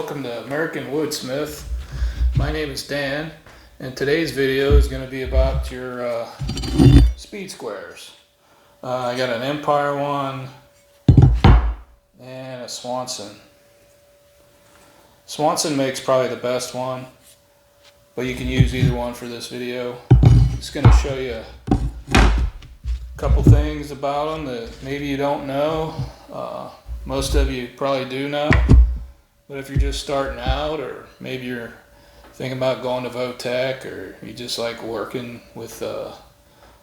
welcome to American Woodsmith. My name is Dan, and today's video is going to be about your speed squares. I got an Empire one and a Swanson. Swanson makes probably the best one, but you can use either one for this video. Just going to show you a couple things about them that maybe you don't know. Most of you probably do know, but if you're just starting out, or maybe you're thinking about going to Votech, or you just like working with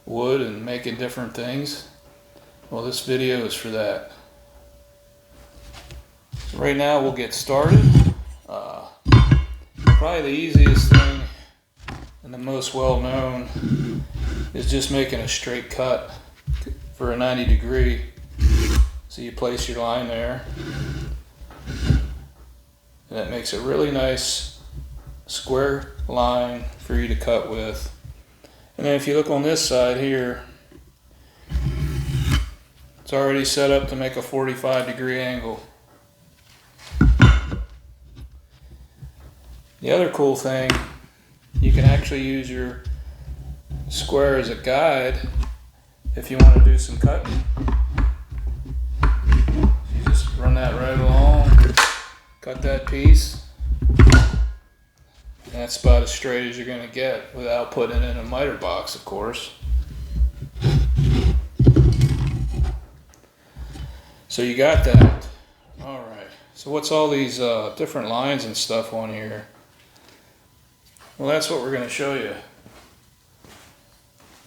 wood and making different things, well, this video is for that. So right now we'll get started. Probably the easiest thing and the most well known is just making a straight cut for a 90 degree. So you place your line there, and that makes a really nice square line for you to cut with. And then if you look on this side here, it's already set up to make a 45 degree angle. The other cool thing, you can actually use your square as a guide if you want to do some cutting. You just run that right along, cut that piece, and that's about as straight as you're going to get without putting it in a miter box, of course. So you got that. Alright, so what's all these different lines and stuff on here? Well, that's what we're going to show you.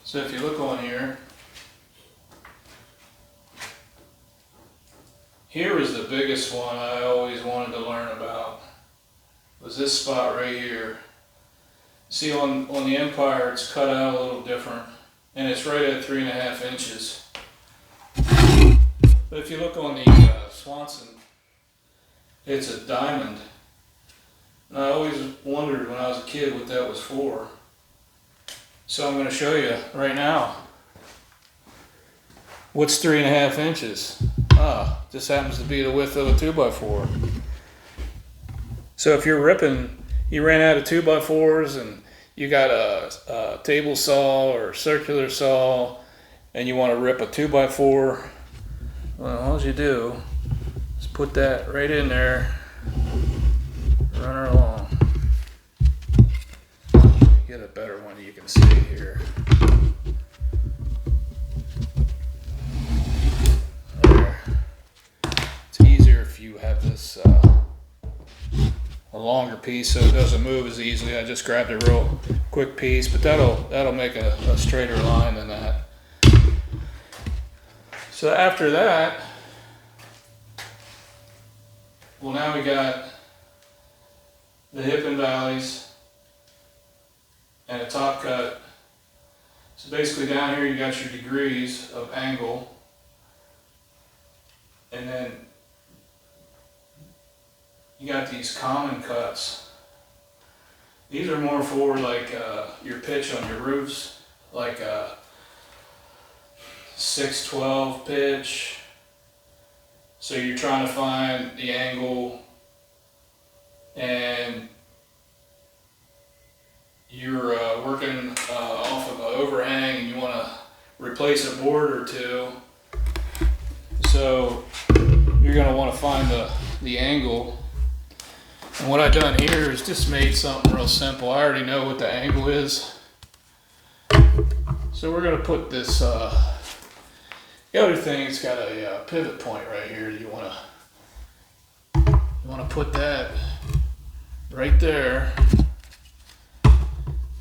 So if you look on here, here is the biggest one I always wanted to learn about, was this spot right here. See, on the Empire it's cut out a little different, and it's right at 3.5 inches. But if you look on the Swanson, it's a diamond. And I always wondered when I was a kid what that was for. So I'm going to show you right now. What's 3.5 inches? Just happens to be the width of a 2x4. So if you're ripping, you ran out of 2x4s and you got a table saw or circular saw, and you want to rip a 2x4, well, all you do is put that right in there, run her along. Get a better one you can see here. There. It's easier if you have this a longer piece so it doesn't move as easily. I just grabbed a real quick piece, but that'll make a straighter line than that. So after that, well, now we got the hip and valleys and a top cut. So basically down here you got your degrees of angle, and then you got these common cuts. These are more for like your pitch on your roofs, like a 6/12 pitch. So you're trying to find the angle, and you're working off of an overhang, and you want to replace a board or two. So you're going to want to find the angle. And what I've done here is just made something real simple. I already know what the angle is. So we're going to put this, the other thing, it's got a pivot point right here. You want to put that right there.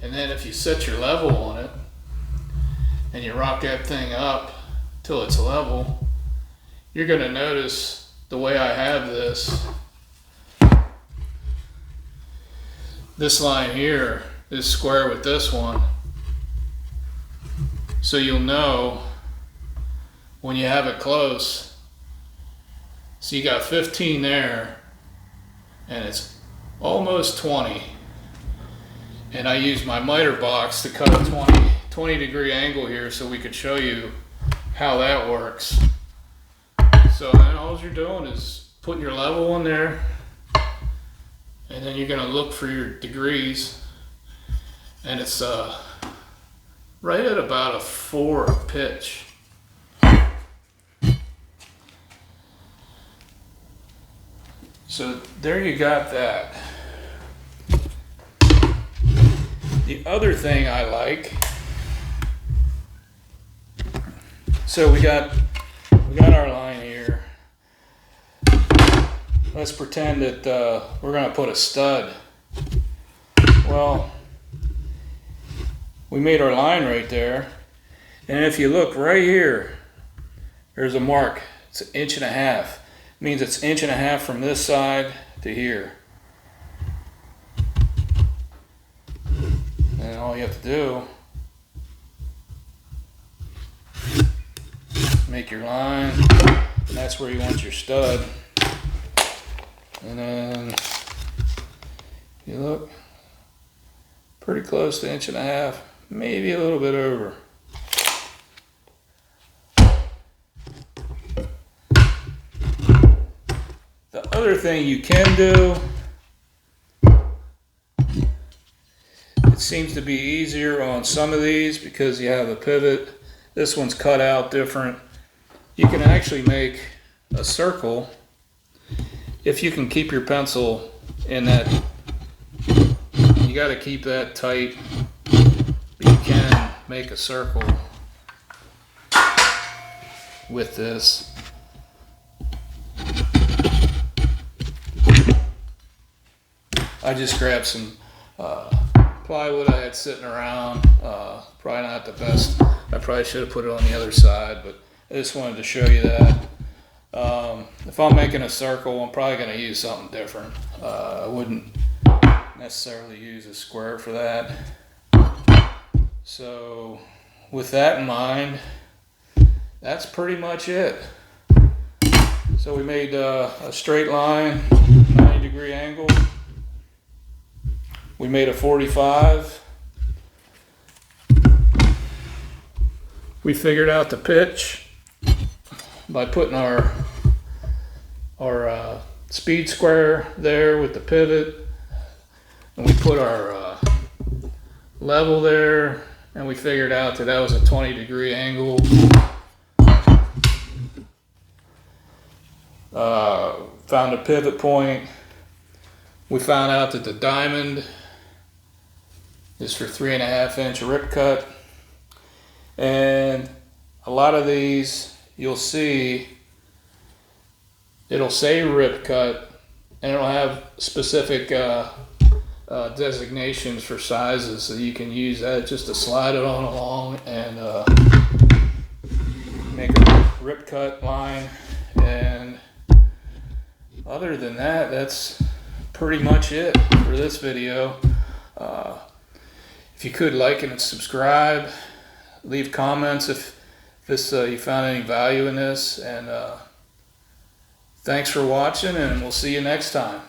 And then if you set your level on it and you rock that thing up till it's level, you're going to notice the way I have this line here is square with this one. So you'll know when you have it close. So you got 15 there, and it's almost 20. And I used my miter box to cut a 20 degree angle here so we could show you how that works. So then all you're doing is putting your level on there, and then you're going to look for your degrees, and it's right at about a 4 pitch. So there you got that. The other thing I like, so we got our line here. Let's pretend that we're going to put a stud. Well, we made our line right there, and if you look right here, there's a mark. It's 1.5 inches. It means it's 1.5 inches from this side to here. And all you have to do, make your line, and that's where you want your stud. And then you look pretty close to 1.5 inches, maybe a little bit over. The other thing you can do, it seems to be easier on some of these because you have a pivot. This one's cut out different. You can actually make a circle if you can keep your pencil in that. You got to keep that tight, but you can make a circle with this. I just grabbed some plywood I had sitting around. Probably not the best. I probably should have put it on the other side, but I just wanted to show you that. If I'm making a circle, I'm probably going to use something different. I wouldn't necessarily use a square for that. So with that in mind, that's pretty much it. So we made a straight line, 90-degree angle. We made a 45. We figured out the pitch by putting our speed square there with the pivot, and we put our level there, and we figured out that was a 20-degree angle. Found a pivot point. We found out that the diamond is for 3.5 inch rip cut, and a lot of these you'll see it'll say rip cut, and it'll have specific designations for sizes, so you can use that just to slide it on along and make a rip cut line. And other than that, that's pretty much it for this video. If you could like and subscribe, leave comments if this you found any value in this, and thanks for watching, and we'll see you next time.